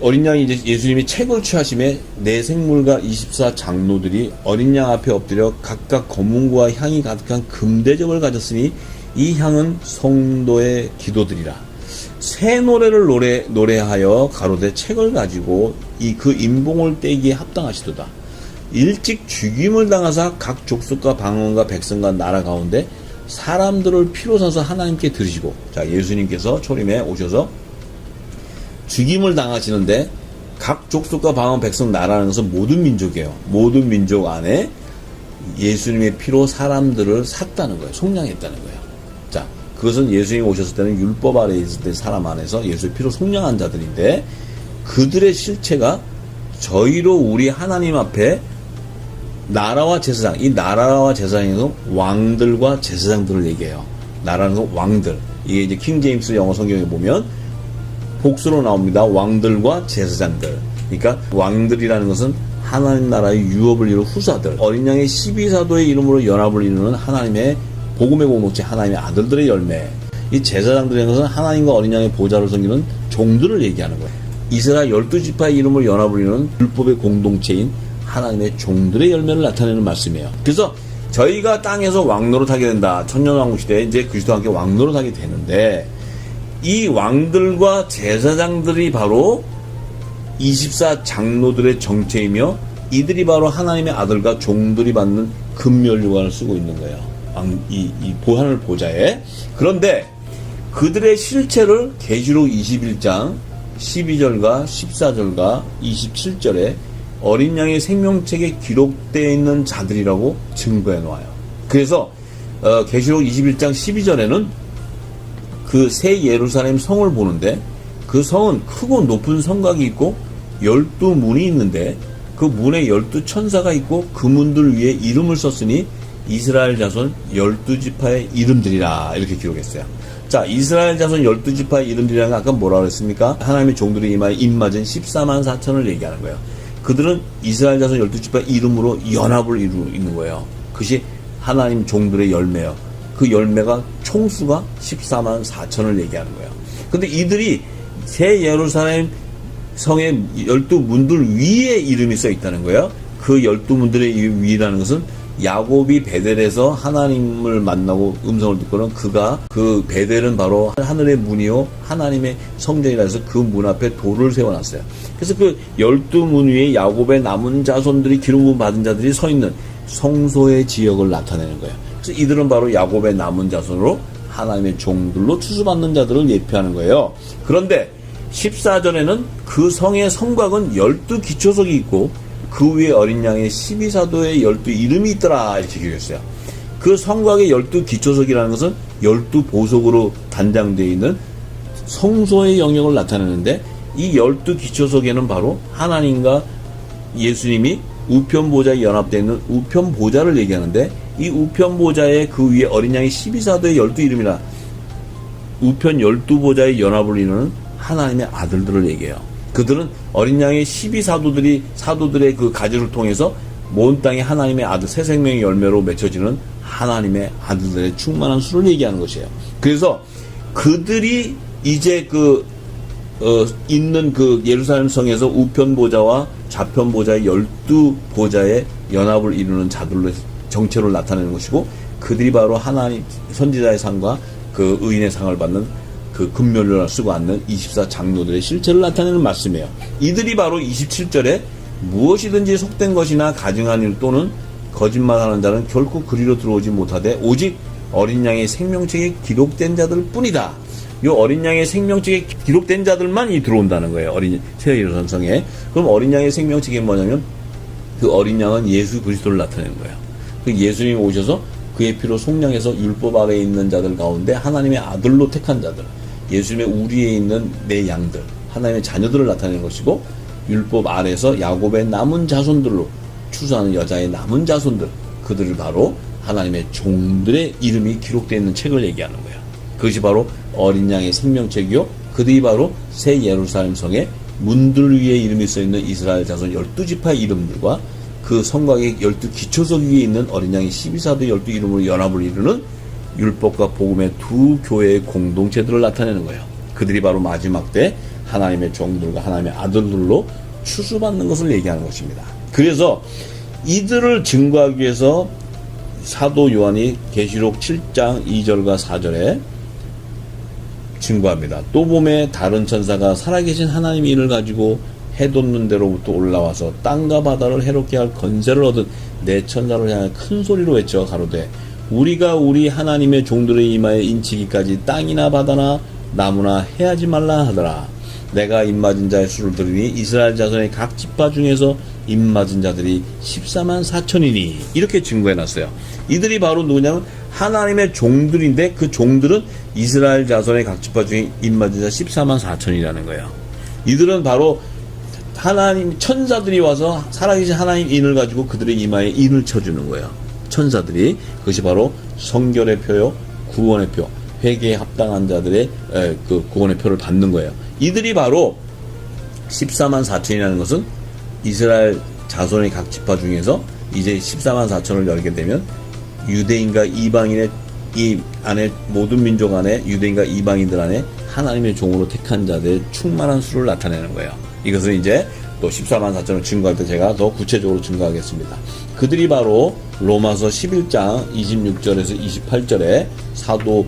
어린 양이 이제 예수님이 책을 취하심에 네 생물과 24 장로들이 어린 양 앞에 엎드려 각각 검은고와 향이 가득한 금대접을 가졌으니 이 향은 성도의 기도들이라. 새 노래를 노래하여 가로되 책을 가지고 그 인봉을 떼기에 합당하시도다. 일찍 죽임을 당하사 각 족속과 방언과 백성과 나라 가운데 사람들을 피로 사서 하나님께 드리시고, 자, 예수님께서 초림에 오셔서 죽임을 당하시는데 각 족속과 방언 백성 나라는 것은 모든 민족이에요. 모든 민족 안에 예수님의 피로 사람들을 샀다는 거예요. 속량했다는 거예요. 자, 그것은 예수님이 오셨을 때는 율법 아래에 있을 때 사람 안에서 예수의 피로 속량한 자들인데, 그들의 실체가 저희로 우리 하나님 앞에 나라와 제사장, 이 나라와 제사장에서 왕들과 제사장들을 얘기해요. 나라는 건 왕들. 이게 이제 킹 제임스 영어 성경에 보면 복수로 나옵니다. 왕들과 제사장들. 그러니까 왕들이라는 것은 하나님 나라의 유업을 이룬 후사들. 어린 양의 12사도의 이름으로 연합을 이루는 하나님의 복음의 공동체, 하나님의 아들들의 열매. 이 제사장들이라는 것은 하나님과 어린 양의 보좌를 섬기는 종들을 얘기하는 거예요. 이스라엘 12지파의 이름으로 연합을 이루는 율법의 공동체인 하나님의 종들의 열매를 나타내는 말씀이에요. 그래서 저희가 땅에서 왕노릇하게 된다. 천년왕국 시대에 이제 그리스도와 함께 왕노릇하게 되는데, 이 왕들과 제사장들이 바로 24 장로들의 정체이며 이들이 바로 하나님의 아들과 종들이 받는 금면류관을 쓰고 있는 거예요. 이 하늘 보좌에. 그런데 그들의 실체를 계시록 21장 12절과 14절과 27절에 어린 양의 생명책에 기록되어 있는 자들이라고 증거해 놓아요. 그래서 계시록 21장 12절에는 그 새 예루살렘 성을 보는데, 그 성은 크고 높은 성곽이 있고 12문이 있는데 그 문에 12천사가 있고 그 문들 위에 이름을 썼으니 이스라엘 자손 12지파의 이름들이라, 이렇게 기록했어요. 자, 이스라엘 자손 12지파의 이름들이라는 건 아까 뭐라고 그랬습니까? 하나님의 종들의 이마에 입맞은 14만 4천을 얘기하는 거예요. 그들은 이스라엘 자손 12지파의 이름으로 연합을 이루고 있는 거예요. 그것이 하나님 종들의 열매예요. 그 열매가 총수가 14만 4천을 얘기하는 거예요. 근데 이들이 새 예루살렘 성의 12문들 위에 이름이 써 있다는 거예요. 그 12문들의 위라는 것은 야곱이 베델에서 하나님을 만나고 음성을 듣고는 그 베델은 바로 하늘의 문이요 하나님의 성전이라 해서 그 문 앞에 돌을 세워놨어요. 그래서 그 12문 위에 야곱의 남은 자손들이 기름 부음 받은 자들이 서 있는 성소의 지역을 나타내는 거예요. 그래서 이들은 바로 야곱의 남은 자손으로 하나님의 종들로 추수받는 자들을 예표하는 거예요. 그런데 14절에는 그 성의 성곽은 12기초석이 있고 그 위에 어린 양의 12사도의 12 이름이 있더라, 이렇게 기록했어요. 그 성곽의 12기초석이라는 것은 12보석으로 단장되어 있는 성소의 영역을 나타내는데, 이 12기초석에는 바로 하나님과 예수님이 우편보좌에 연합되어 있는 우편보좌를 얘기하는데, 이 우편보좌의 그 위에 어린 양의 12사도의 12 이름이라, 우편 12보좌의 연합을 이루는 하나님의 아들들을 얘기해요. 그들은 어린 양의 12사도들의 그 가지를 통해서 온 땅에 하나님의 아들, 새 생명의 열매로 맺혀지는 하나님의 아들들의 충만한 수를 얘기하는 것이에요. 그래서 그들이 이제 있는 그 예루살렘 성에서 우편 보좌와 좌편 보좌의 12보좌의 연합을 이루는 자들로 정체로 나타내는 것이고, 그들이 바로 하나님 선지자의 상과 그 의인의 상을 받는 그 금면류관을 쓰고 앉는 24 장로들의 실체를 나타내는 말씀이에요. 이들이 바로 27절에 무엇이든지 속된 것이나 가증한 일 또는 거짓말하는 자는 결코 그리로 들어오지 못하되 오직 어린 양의 생명책에 기록된 자들 뿐이다. 이 어린 양의 생명책에 기록된 자들만이 들어온다는 거예요. 어린 새 예루살렘 성에. 그럼 어린 양의 생명책이 뭐냐면 그 어린 양은 예수 그리스도를 나타내는 거예요. 그 예수님이 오셔서 그의 피로 속량해서 율법 아래에 있는 자들 가운데 하나님의 아들로 택한 자들, 예수님의 우리에 있는 내 양들, 하나님의 자녀들을 나타내는 것이고, 율법 아래에서 야곱의 남은 자손들로 추수하는 여자의 남은 자손들, 그들을 바로 하나님의 종들의 이름이 기록되어 있는 책을 얘기하는 거예요. 그것이 바로 어린 양의 생명책이요, 그들이 바로 새 예루살렘 성의 문들 위에 이름이 써있는 이스라엘 자손 12지파의 이름들과 그 성곽의 12기초석 위에 있는 어린 양의 12사도 12 이름으로 연합을 이루는 율법과 복음의 두 교회의 공동체들을 나타내는 거예요. 그들이 바로 마지막 때 하나님의 종들과 하나님의 아들들로 추수받는 것을 얘기하는 것입니다. 그래서 이들을 증거하기 위해서 사도 요한이 계시록 7장 2절과 4절에 증거합니다. 또 봄에 다른 천사가 살아계신 하나님의 인을 가지고 해 돋는 데로부터 올라와서 땅과 바다를 해롭게 할 건세를 얻은 내 천사를 향해 큰 소리로 외쳐 가로되 우리가 우리 하나님의 종들의 이마에 인치기까지 땅이나 바다나 나무나 해하지 말라 하더라. 내가 입맞은 자의 수를 들으니 이스라엘 자손의 각 지파 중에서 입맞은 자들이 14만 4천이니 이렇게 증거해놨어요. 이들이 바로 누구냐면 하나님의 종들인데 그 종들은 이스라엘 자손의 각 지파 중에 입맞은 자 14만 4천이라는 거예요. 이들은 바로 하나님 천사들이 와서 살아계신 하나님 인을 가지고 그들의 이마에 인을 쳐주는 거예요. 천사들이. 그것이 바로 성결의 표요, 구원의 표, 회개에 합당한 자들의 그 구원의 표를 받는 거예요. 이들이 바로 14만 4천이라는 것은 이스라엘 자손의 각 지파 중에서 이제 14만 4천을 열게 되면 유대인과 이방인의 이 안에 모든 민족 안에 유대인과 이방인들 안에 하나님의 종으로 택한 자들의 충만한 수를 나타내는 거예요. 이것은 이제 또 14만 4천을 증거할 때 제가 더 구체적으로 증거하겠습니다. 그들이 바로 로마서 11장 26절에서 28절에 사도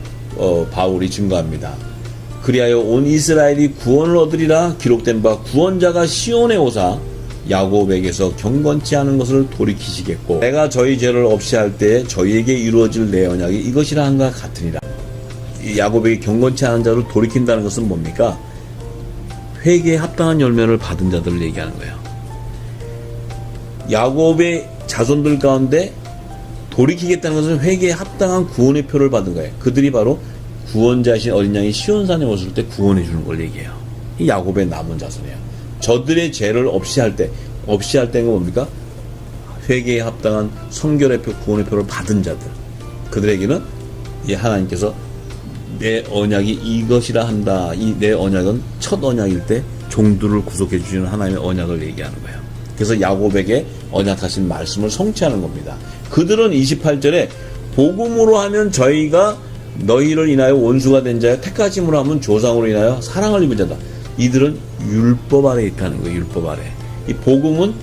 바울이 증거합니다. 그리하여 온 이스라엘이 구원을 얻으리라 기록된 바 구원자가 시온에 오사 야곱에게서 경건치 않은 것을 돌이키시겠고 내가 저희 죄를 없이 할 때에 저희에게 이루어질 내 언약이 이것이라 한가 같으니라. 이 야곱에게 경건치 않은 자를 돌이킨다는 것은 뭡니까? 회개에 합당한 열매를 받은 자들을 얘기하는 거예요. 야곱의 자손들 가운데 돌이키겠다는 것은 회개에 합당한 구원의 표를 받은 거예요. 그들이 바로 구원자이신 어린 양이 시온산에 왔을 때 구원해 주는 걸 얘기해요. 이 야곱의 남은 자손이에요. 저들의 죄를 없이 할 때는 뭡니까? 회개에 합당한 성결의 표, 구원의 표를 받은 자들. 그들에게는 이 하나님께서 내 언약이 이것이라 한다. 이 내 언약은 첫 언약일 때 종들을 구속해 주시는 하나님의 언약을 얘기하는 거예요. 그래서 야곱에게 언약하신 말씀을 성취하는 겁니다. 그들은 28절에 복음으로 하면 저희가 너희를 인하여 원수가 된 자여 택하심으로 하면 조상으로 인하여 사랑을 입은 자다. 이들은 율법 아래에 있다는 거예요. 율법 아래. 이 복음은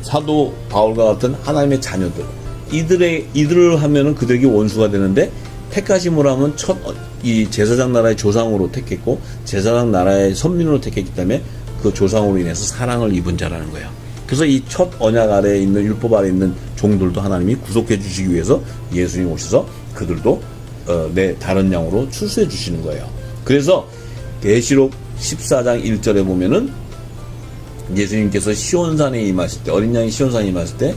사도 바울과 같은 하나님의 자녀들. 이들을 하면은 그들에게 원수가 되는데 택하심으로 하면 이 제사장 나라의 조상으로 택했고 제사장 나라의 선민으로 택했기 때문에 그 조상으로 인해서 사랑을 입은 자라는 거예요. 그래서 이 첫 언약 아래에 있는 율법 아래에 있는 종들도 하나님이 구속해 주시기 위해서 예수님 오셔서 그들도 내 다른 양으로 출세해 주시는 거예요. 그래서 계시록 14장 1절에 보면은 예수님께서 시온산에 임하실 때 어린 양이 시온산에 임하실 때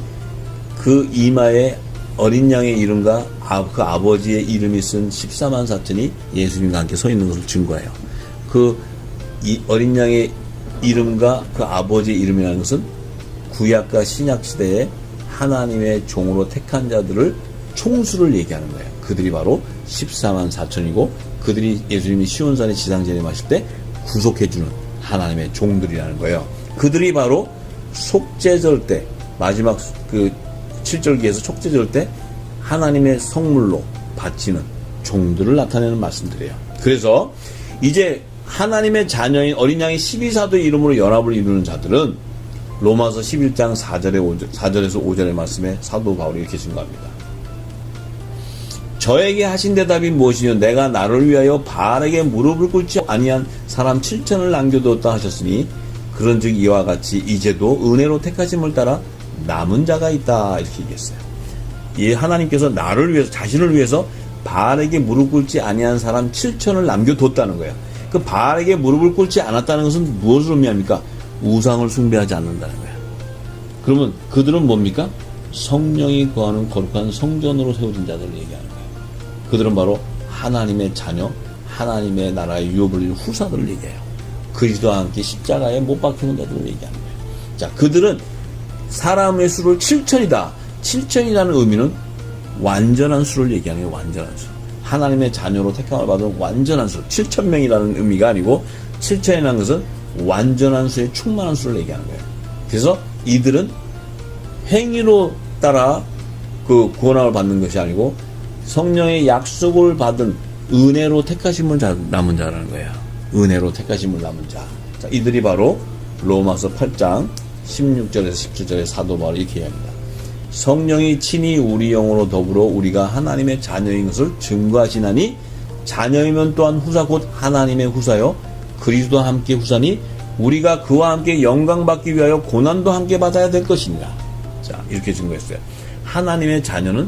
그 이마에 어린 양의 이름과 그 아버지의 이름이 쓴 14만 4천이 예수님과 함께 서 있는 것을 증거해요. 이 어린 양의 이름과 그 아버지의 이름이라는 것은 구약과 신약 시대에 하나님의 종으로 택한 자들을 총수를 얘기하는 거예요. 그들이 바로 14만 4천이고 그들이 예수님이 시온산에 지상전에 마실 때 구속해주는 하나님의 종들이라는 거예요. 그들이 바로 속죄절 때 마지막 그 7절기에서 속죄절 때 하나님의 성물로 바치는 종들을 나타내는 말씀들이에요. 그래서 이제 하나님의 자녀인 어린 양의 12사도의 이름으로 연합을 이루는 자들은 로마서 11장 4절에서 5절의 말씀에 사도 바울이 이렇게 증거합니다. 저에게 하신 대답이 무엇이뇨? 내가 나를 위하여 바알에게 무릎을 꿇지 아니한 사람 7천을 남겨두었다 하셨으니 그런즉 이와 같이 이제도 은혜로 택하심을 따라 남은 자가 있다 이렇게 얘기했어요. 이 하나님께서 나를 위해서 자신을 위해서 바알에게 무릎 꿇지 아니한 사람 7천을 남겨뒀다는 거예요. 그 바알에게 무릎을 꿇지 않았다는 것은 무엇을 의미합니까? 우상을 숭배하지 않는다는 거예요. 그러면 그들은 뭡니까? 성령이 거하는 거룩한 성전으로 세워진 자들을 얘기하는 거예요. 그들은 바로 하나님의 자녀, 하나님의 나라의 유업을 이룬 후사들을 얘기해요. 그리스도와 함께 십자가에 못 박히는 자들을 얘기하는 거예요. 자, 그들은 사람의 수를 7천이다. 7천이라는 의미는 완전한 수를 얘기하는 거예요. 완전한 수. 하나님의 자녀로 택함을 받은 완전한 수. 7천명이라는 의미가 아니고 7천이라는 것은 완전한 수에 충만한 수를 얘기하는 거예요. 그래서 이들은 행위로 따라 그 구원함을 받는 것이 아니고 성령의 약속을 받은 은혜로 택하심을 남은 자라는 거예요. 은혜로 택하심을 남은 자. 자, 이들이 바로 로마서 8장 16절에서 17절의 사도 바울이 이렇게 합니다. 성령이 친히 우리 영으로 더불어 우리가 하나님의 자녀인 것을 증거하시나니 자녀이면 또한 후사 곧 하나님의 후사요 그리스도와 함께 후사니 우리가 그와 함께 영광 받기 위하여 고난도 함께 받아야 될 것이니라. 자, 이렇게 증거했어요. 하나님의 자녀는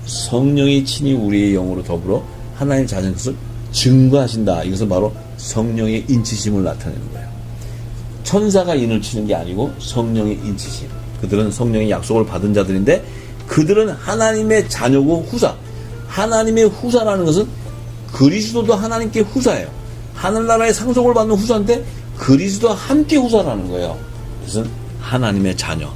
성령이 친히 우리의 영으로 더불어 하나님의 자녀인 것을 증거하신다. 이것은 바로 성령의 인치심을 나타내는 거예요. 천사가 인을 치는 게 아니고 성령의 인치심. 그들은 성령의 약속을 받은 자들인데 그들은 하나님의 자녀고 후사. 하나님의 후사라는 것은 그리스도도 하나님께 후사예요. 하늘나라의 상속을 받는 후사인데 그리스도와 함께 후사라는 거예요. 그것은 하나님의 자녀.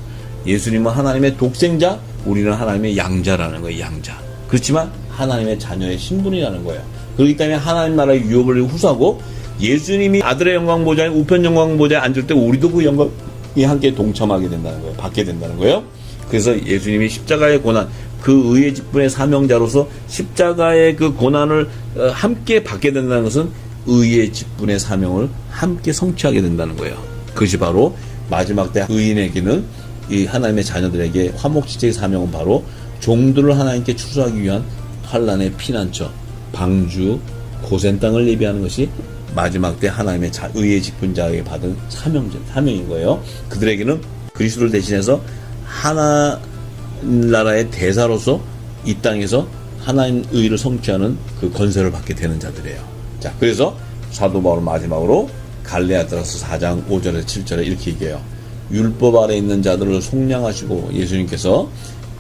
예수님은 하나님의 독생자, 우리는 하나님의 양자라는 거예요. 양자. 그렇지만 하나님의 자녀의 신분이라는 거예요. 그렇기 때문에 하나님 나라의 유업을 후사고 예수님이 아들의 영광 보좌에 우편 영광 보좌에 앉을 때 우리도 그 영광에 함께 동참하게 된다는 거예요. 받게 된다는 거예요. 그래서 예수님이 십자가의 고난, 그 의의 직분의 사명자로서 십자가의 그 고난을 함께 받게 된다는 것은 의의 직분의 사명을 함께 성취하게 된다는 거예요. 그것이 바로 마지막 때 의인에게는 이 하나님의 자녀들에게 화목지책의 사명은 바로 종들을 하나님께 추수하기 위한 환난의 피난처, 방주, 고센 땅을 예비하는 것이 마지막 때 하나님의 의의 직분자에게 받은 사명인 거예요. 그들에게는 그리스도를 대신해서 하나나라의 대사로서 이 땅에서 하나님 의를 성취하는 그 건설을 받게 되는 자들이에요. 자, 그래서 사도 바울은 마지막으로 갈라디아서 4장 5절에서 7절에 이렇게 얘기해요. 율법 아래 있는 자들을 속량하시고 예수님께서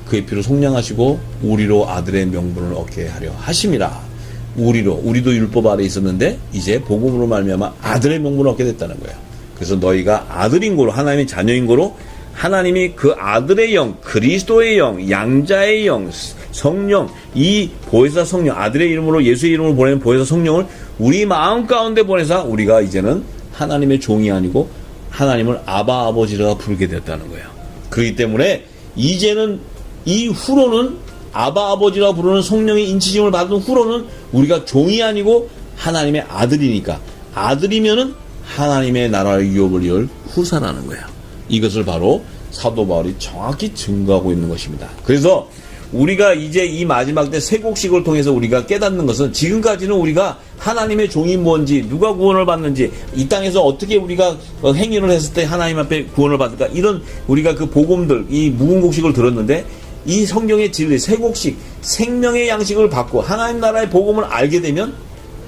그의 피로 속량하시고 우리로 아들의 명분을 얻게 하려 하심이라. 우리도 율법 아래 있었는데 이제 복음으로 말미암아 아들의 명분을 얻게 됐다는 거예요. 그래서 너희가 아들인 거로 하나님의 자녀인 거로 하나님이 그 아들의 영, 그리스도의 영, 양자의 영, 성령, 이 보혜사 성령, 아들의 이름으로 예수의 이름으로 보내는 보혜사 성령을 우리 마음 가운데 보내사 우리가 이제는 하나님의 종이 아니고 하나님을 아바 아버지라 부르게 됐다는 거예요. 그렇기 때문에 이제는 이후로는 아바 아버지라 부르는 성령의 인치심을 받은 후로는 우리가 종이 아니고 하나님의 아들이니까 아들이면은 하나님의 나라의 유업을 이을 후사라는 거예요. 이것을 바로 사도 바울이 정확히 증거하고 있는 것입니다. 그래서 우리가 이제 이 마지막 때 세곡식을 통해서 우리가 깨닫는 것은 지금까지는 우리가 하나님의 종이 뭔지 누가 구원을 받는지 이 땅에서 어떻게 우리가 행위를 했을 때 하나님 앞에 구원을 받을까 이런 우리가 그 복음들 이 무궁곡식을 들었는데 이 성경의 진리 세곡식 생명의 양식을 받고 하나님 나라의 복음을 알게 되면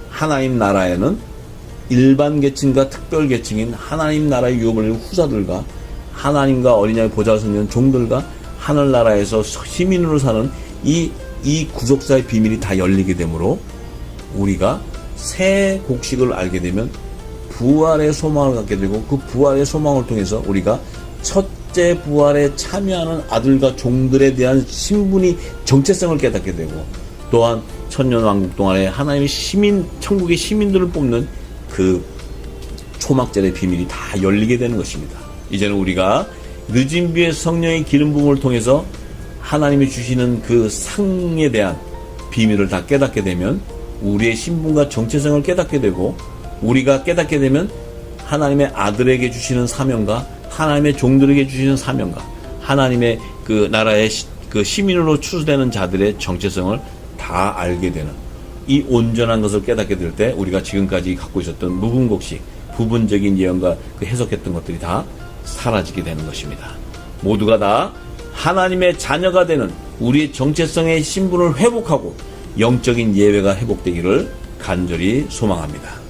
하나님 나라에는 일반 계층과 특별 계층인 하나님 나라의 유업을 이룬 후사들과 하나님과 어린 양의 보좌를 섬기는 종들과 하늘나라에서 시민으로 사는 이 구속사의 비밀이 다 열리게 되므로 우리가 새 곡식을 알게 되면 부활의 소망을 갖게 되고 그 부활의 소망을 통해서 우리가 첫째 부활에 참여하는 아들과 종들에 대한 신분이 정체성을 깨닫게 되고 또한 천년왕국 동안에 하나님의 시민, 천국의 시민들을 뽑는 그 초막절의 비밀이 다 열리게 되는 것입니다. 이제는 우리가 늦은 비의 성령의 기름 부음을 통해서 하나님이 주시는 그 상에 대한 비밀을 다 깨닫게 되면 우리의 신분과 정체성을 깨닫게 되고 우리가 깨닫게 되면 하나님의 아들에게 주시는 사명과 하나님의 종들에게 주시는 사명과 하나님의 그 나라의 그 시민으로 추수되는 자들의 정체성을 다 알게 되는 이 온전한 것을 깨닫게 될 때 우리가 지금까지 갖고 있었던 무분곡식 부분적인 예언과 그 해석했던 것들이 다 사라지게 되는 것입니다. 모두가 다 하나님의 자녀가 되는 우리의 정체성의 신분을 회복하고 영적인 예배가 회복되기를 간절히 소망합니다.